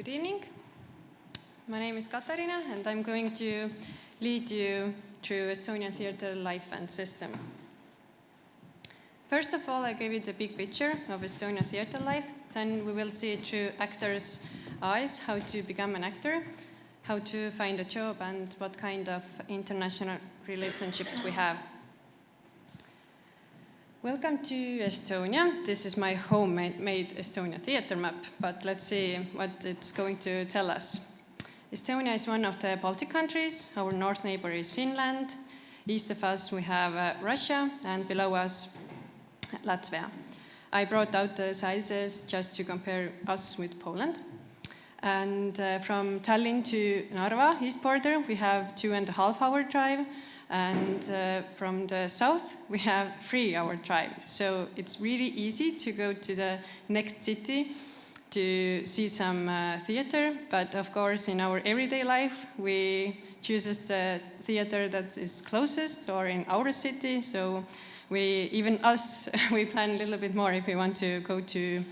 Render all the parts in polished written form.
Good evening. My name is Katarina, and I'm going to lead you through Estonian theatre life and system. First of all, I gave you the big picture of Estonian theatre life. Then we will see through actors' eyes how to become an actor, how to find a job, and what kind of international relationships we have. Welcome to Estonia. This is my homemade Estonia theatre map, but let's see what it's going to tell us. Estonia is one of the Baltic countries. Our north neighbor is Finland. East of us we have Russia, and below us Latvia. I brought out the sizes just to compare us with Poland. And from Tallinn to Narva, east border, we have 2.5-hour drive. And from the south, we have 3-hour drive. So it's really easy to go to the next city to see some theater. But of course, in our everyday life, we choose the theater that is closest or in our city. So we plan a little bit more if we want to go to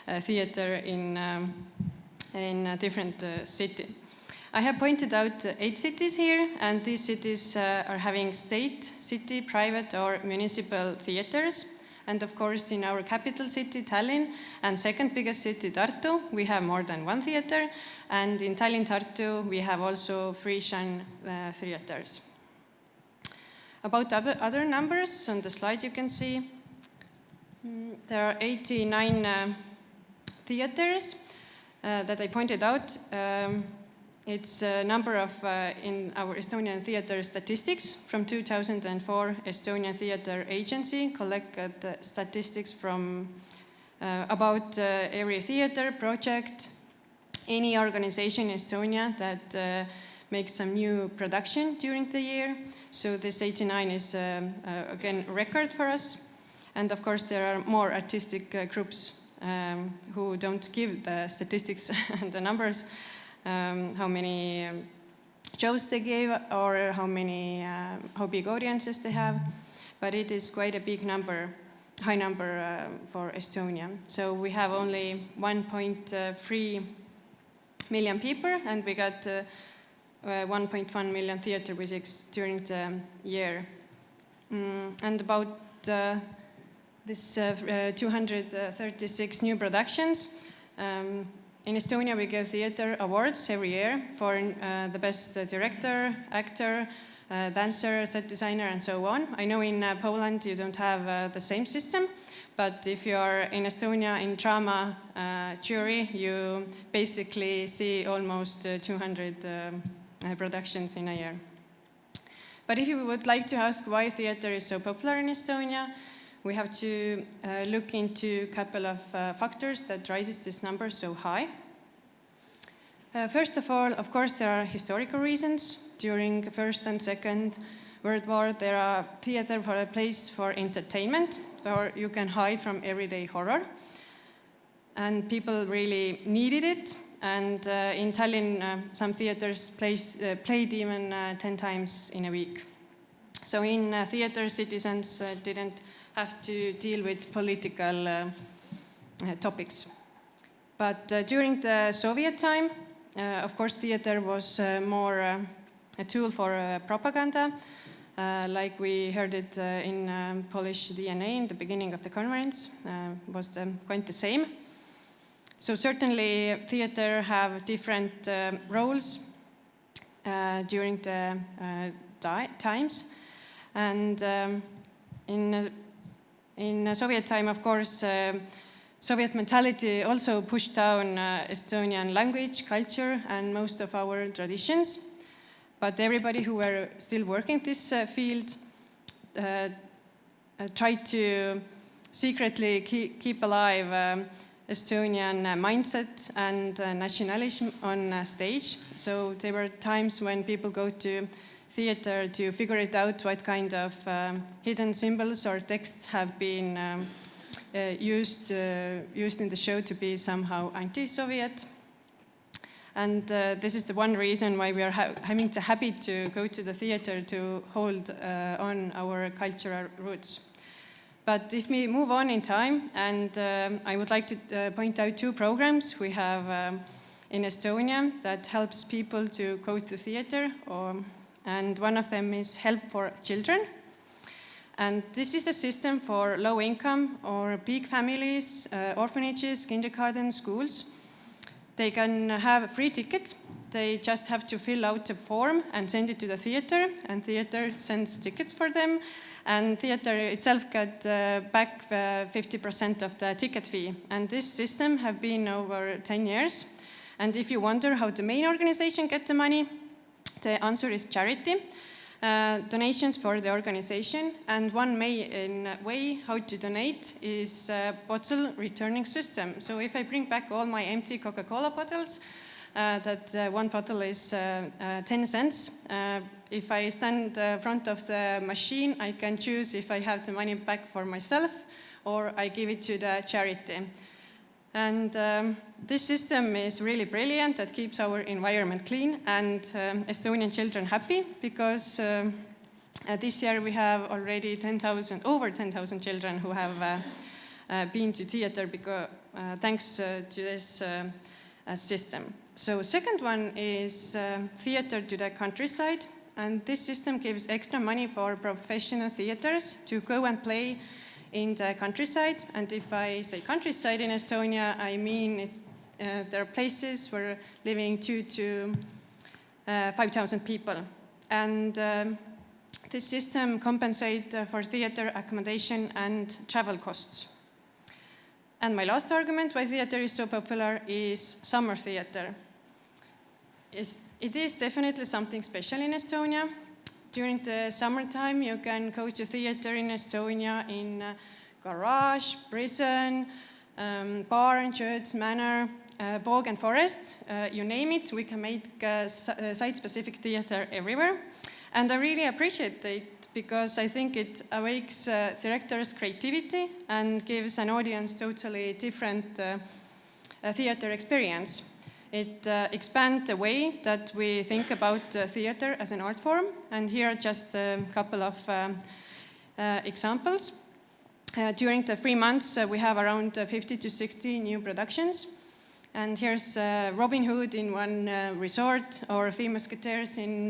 a theater in a different city. I have pointed out 8 cities here, and these cities are having state, city, private, or municipal theaters. And of course, in our capital city, Tallinn, and second biggest city, Tartu, we have more than one theater. And in Tallinn, Tartu, we have also 3 theaters. About other numbers on the slide you can see, there are 89 theaters that I pointed out. It's a number of, in our Estonian theater statistics from 2004, Estonian Theater Agency collected statistics from about every theater project, any organization in Estonia that makes some new production during the year. So this 89 is, again, a record for us. And of course, there are more artistic groups who don't give the statistics and the numbers. How many shows they gave or how big audiences they have, but it is quite a big number, high number for Estonia. So we have only 1.3 million people, and we got 1.1 million theater visits during the year. And about this 236 new productions. In Estonia, we give theater awards every year for the best director, actor, dancer, set designer, and so on. I know in Poland you don't have the same system, but if you are in Estonia in drama jury, you basically see almost 200 productions in a year. But if you would like to ask why theater is so popular in Estonia, we have to look into a couple of factors that raises this number so high. First of all, of course, there are historical reasons. During First and Second World War, there are theater for a place for entertainment, or you can hide from everyday horror. And people really needed it. And in Tallinn, some theaters played even 10 times in a week. So in theater, citizens didn't have to deal with political topics. But during the Soviet time, of course, theater was more a tool for propaganda, like we heard it in Polish DNA in the beginning of the conference, was quite the same. So certainly theater have different roles during the times. And in Soviet time, of course, Soviet mentality also pushed down Estonian language, culture, and most of our traditions. But everybody who were still working this field tried to secretly keep alive Estonian mindset and nationalism on stage. So there were times when people go to theater to figure it out what kind of hidden symbols or texts have been used in the show to be somehow anti-Soviet. And this is the one reason why we are having the habit to go to the theater to hold on our cultural roots. But if we move on in time, and I would like to point out 2 programs we have in Estonia that helps people to go to theater, and one of them is Help for Children. And this is a system for low income or big families, orphanages, kindergarten, schools. They can have a free ticket. They just have to fill out a form and send it to the theater, and theater sends tickets for them. And theater itself got back 50% of the ticket fee. And this system have been over 10 years. And if you wonder how the main organization get the money, the answer is charity. Donations for the organization, and one way how to donate is a bottle returning system. So if I bring back all my empty Coca-Cola bottles, one bottle is 10 cents. If I stand in front of the machine, I can choose if I have the money back for myself or I give it to the charity. And this system is really brilliant. That keeps our environment clean and Estonian children happy, because this year we have already over 10,000 children who have been to theater thanks to this system. So second one is theater to the countryside, and this system gives extra money for professional theaters to go and play in the countryside. And if I say countryside in Estonia, I mean there are places where living 2,000 to 5,000 people. And this system compensates for theater accommodation and travel costs. And my last argument why theater is so popular is summer theater. It is definitely something special in Estonia. During the summertime, you can go to theater in Estonia in garage, prison, barn, church, manor, bog and forest, you name it. We can make site-specific theater everywhere. And I really appreciate it because I think it awakes directors' creativity and gives an audience totally different theater experience. It expands the way that we think about theater as an art form. And here are just a couple of examples. During the 3 months, we have around 50 to 60 new productions. And here's Robin Hood in one resort, or Three Musketeers in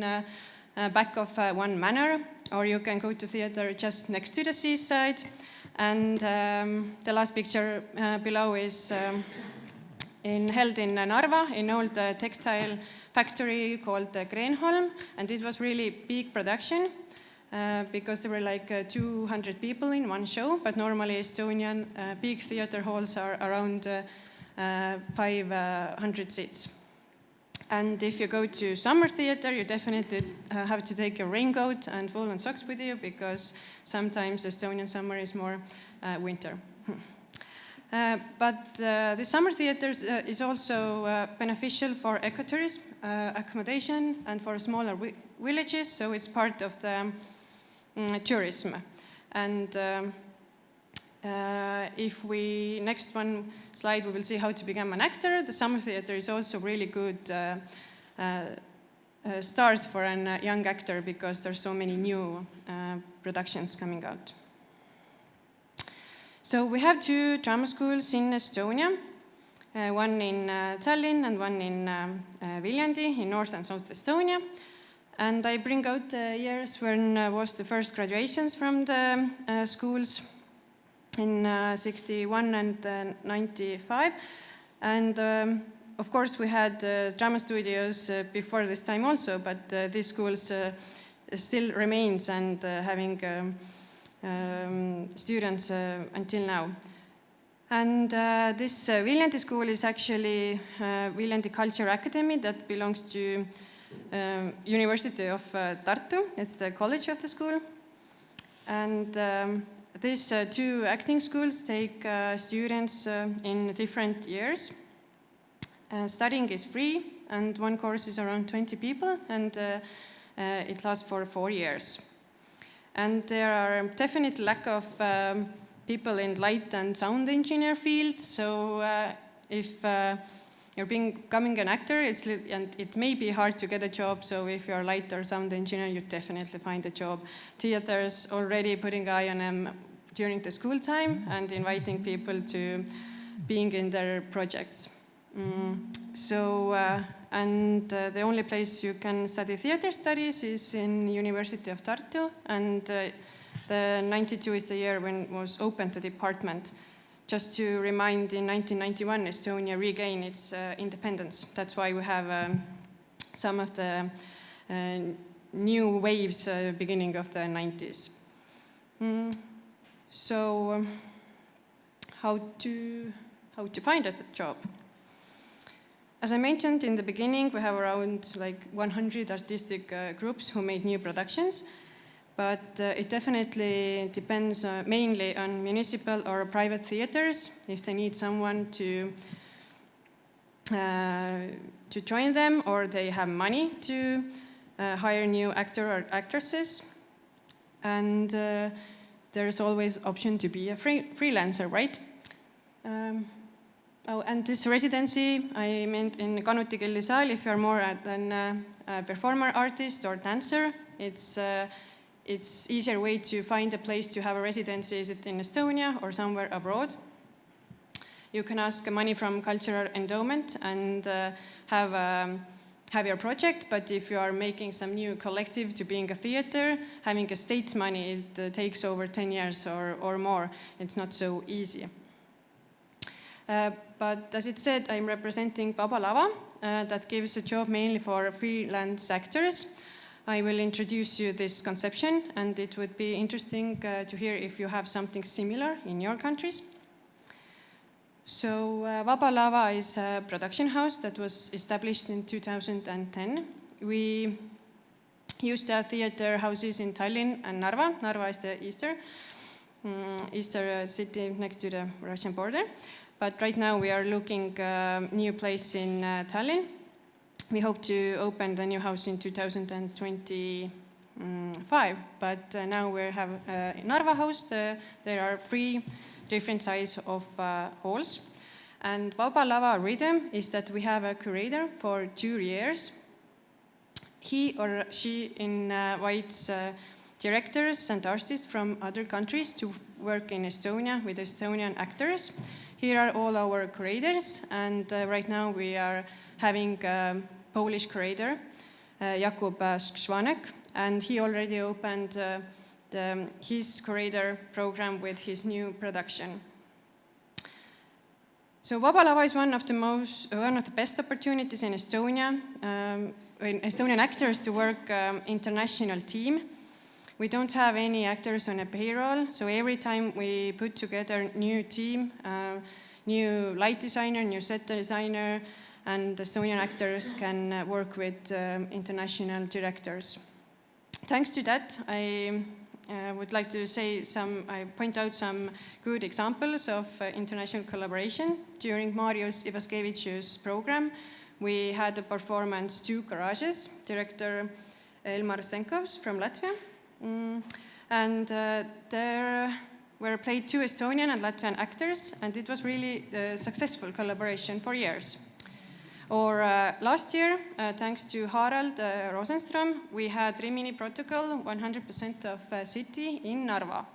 back of one manor, or you can go to theater just next to the seaside. And the last picture below is held in Narva, in old textile factory called Grenholm, and it was really big production because there were like 200 people in one show, but normally Estonian big theater halls are around 500 seats. And if you go to summer theater, you definitely have to take a raincoat and woolen socks with you, because sometimes Estonian summer is more winter. But the summer theater is also beneficial for ecotourism, accommodation, and for smaller villages, so it's part of the tourism. And if we, next one slide, we will see how to become an actor. The summer theater is also really good start for a young actor, because there's so many new productions coming out. So we have 2 drama schools in Estonia, one in Tallinn and one in Viljandi in North and South Estonia. And I bring out the years when was the first graduations from the schools in 61 and 95. And of course we had drama studios before this time also, but these schools still remains and having students until now. And this Viljandi school is actually Viljandi Culture Academy that belongs to University of Tartu. It's the college of the school. And these 2 acting schools take students in different years. Studying is free, and one course is around 20 people, and it lasts for 4 years. And there are definitely lack of people in light and sound engineer field. So if you're becoming an actor, and it may be hard to get a job. So if you're a light or sound engineer, you definitely find a job. Theaters already putting eye on them during the school time and inviting people to being in their projects. The only place you can study theater studies is in University of Tartu, and the 92 is the year when it was opened, the department. Just to remind, in 1991, Estonia regained its independence. That's why we have some of the new waves beginning of the 90s. So how to find a job? As I mentioned in the beginning, we have around 100 artistic groups who made new productions, but it definitely depends mainly on municipal or private theaters if they need someone to join them, or they have money to hire new actor or actresses. And there's always option to be a freelancer, right? And this residency, I meant in Kanuti Kellisaal, if you're more than a performer, artist, or dancer, it's easier way to find a place to have a residency. Is it in Estonia or somewhere abroad? You can ask money from cultural endowment and have your project, but if you are making some new collective to being a theater, having a state money, it takes over 10 years or more. It's not so easy. But as it said, I'm representing Vaba Lava, that gives a job mainly for freelance actors. I will introduce you this conception, and it would be interesting to hear if you have something similar in your countries. So Vaba Lava is a production house that was established in 2010. We used to have theater houses in Tallinn and Narva. Narva is the eastern city next to the Russian border. But right now we are looking a new place in Tallinn. We hope to open the new house in 2025. But now we have a Narva house. There are 3 different sizes of halls. And Vaba Lava rhythm is that we have a curator for 2 years. He or she invites directors and artists from other countries to work in Estonia with Estonian actors. Here are all our curators, and right now we are having a Polish curator, Jakub Szwanek, and he already opened his curator program with his new production. So Vaba Lava is one of the best opportunities in Estonia, Estonian actors to work international team. We don't have any actors on a payroll, so every time we put together new team, new light designer, new set designer, and Estonian actors can work with international directors. Thanks to that, I would like to point out some good examples of international collaboration. During Marius Ivaskevicius's program, we had a performance 2 Garages, director Elmar Senkovs from Latvia. And there were played 2 Estonian and Latvian actors, and it was really a successful collaboration for years. Or last year, thanks to Harald Rosenström, we had Rimini Protocol, 100% of city in Narva.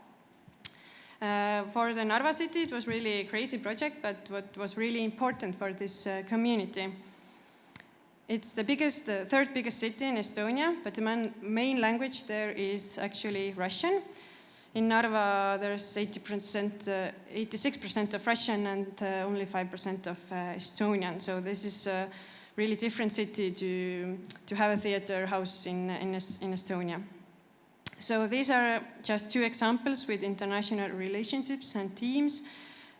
For the Narva city, it was really a crazy project, but what was really important for this community. It's the 3rd biggest city in Estonia, but the main language there is actually Russian. In Narva, there's 86% of Russian and only 5% of Estonian. So this is a really different city to have a theater house in Estonia. So these are just 2 examples with international relationships and teams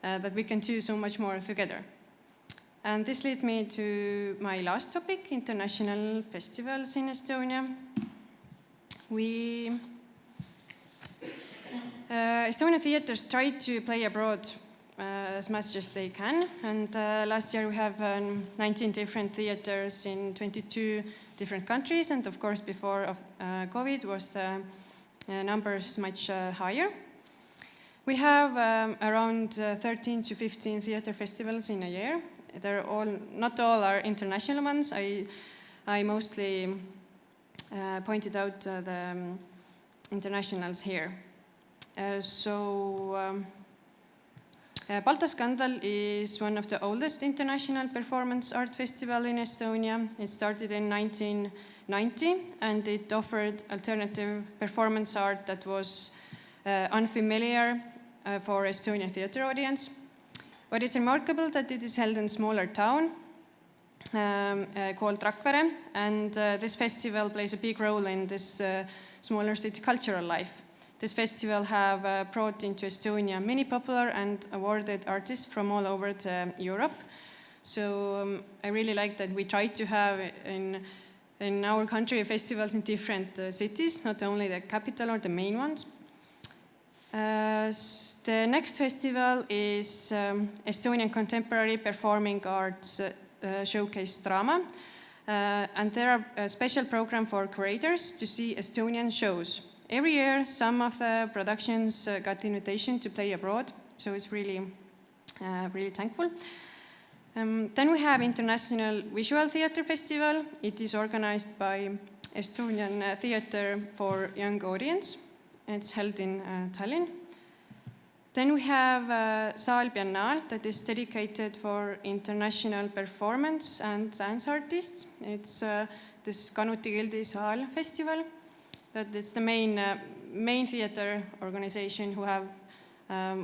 that we can do so much more together. And this leads me to my last topic, international festivals in Estonia. Estonian theaters try to play abroad as much as they can. And last year we have 19 different theaters in 22 different countries. And of course, before COVID was the numbers much higher. We have around 13 to 15 theater festivals in a year. Not all are international ones. I mostly pointed out the internationals here. Balta Scandal is one of the oldest international performance art festivals in Estonia. It started in 1990 and it offered alternative performance art that was unfamiliar for Estonian theater audience. What is remarkable that it is held in a smaller town called Rakvere, and this festival plays a big role in this smaller city cultural life. This festival have brought into Estonia many popular and awarded artists from all over Europe. So I really like that we try to have in our country festivals in different cities, not only the capital or the main ones. The next festival is Estonian Contemporary Performing Arts Showcase Drama. And there are a special program for curators to see Estonian shows. Every year, some of the productions got the invitation to play abroad, so it's really thankful. Then we have International Visual Theatre Festival. It is organized by Estonian Theatre for Young Audience. It's held in Tallinn. Then we have Saal Biennale that is dedicated for international performance and dance artists. It's this Kanuti Gildi Saal festival. That it's the main theater organization who have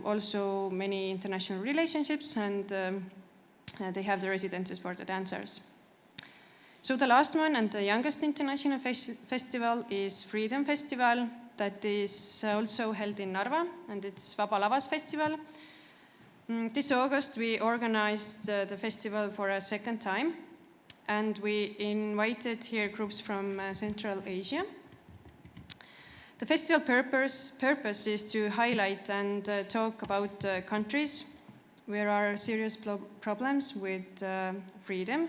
also many international relationships, and they have the residences for the dancers. So the last one and the youngest international festival is Freedom Festival that is also held in Narva, and it's Vaba Lavas Festival. This August we organized the festival for a second time, and we invited here groups from Central Asia. The festival purpose is to highlight and talk about countries where there are serious problems with freedom.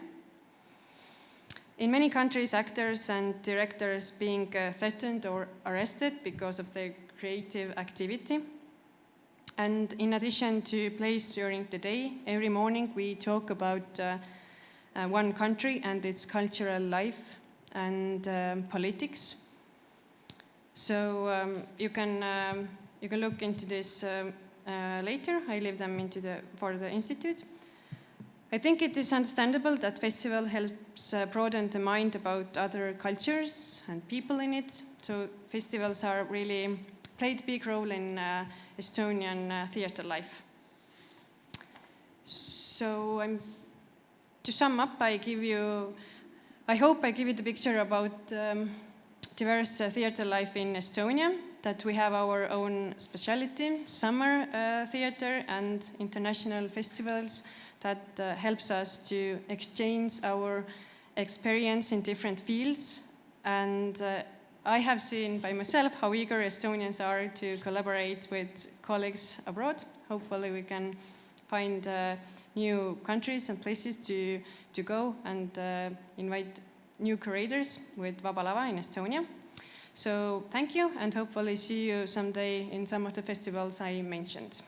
In many countries, actors and directors being threatened or arrested because of their creative activity. And in addition to plays during the day, every morning we talk about one country and its cultural life and politics. So you can look into this later. I leave them for the institute. I think it is understandable that festival helps broaden the mind about other cultures and people in it. So festivals are really played a big role in Estonian theater life. So to sum up, I hope I give you the picture about diverse theater life in Estonia, that we have our own specialty, summer theater and international festivals that helps us to exchange our experience in different fields. And I have seen by myself how eager Estonians are to collaborate with colleagues abroad. Hopefully we can find new countries and places to go and invite new curators with Vaba Lava in Estonia. So thank you, and hopefully see you someday in some of the festivals I mentioned.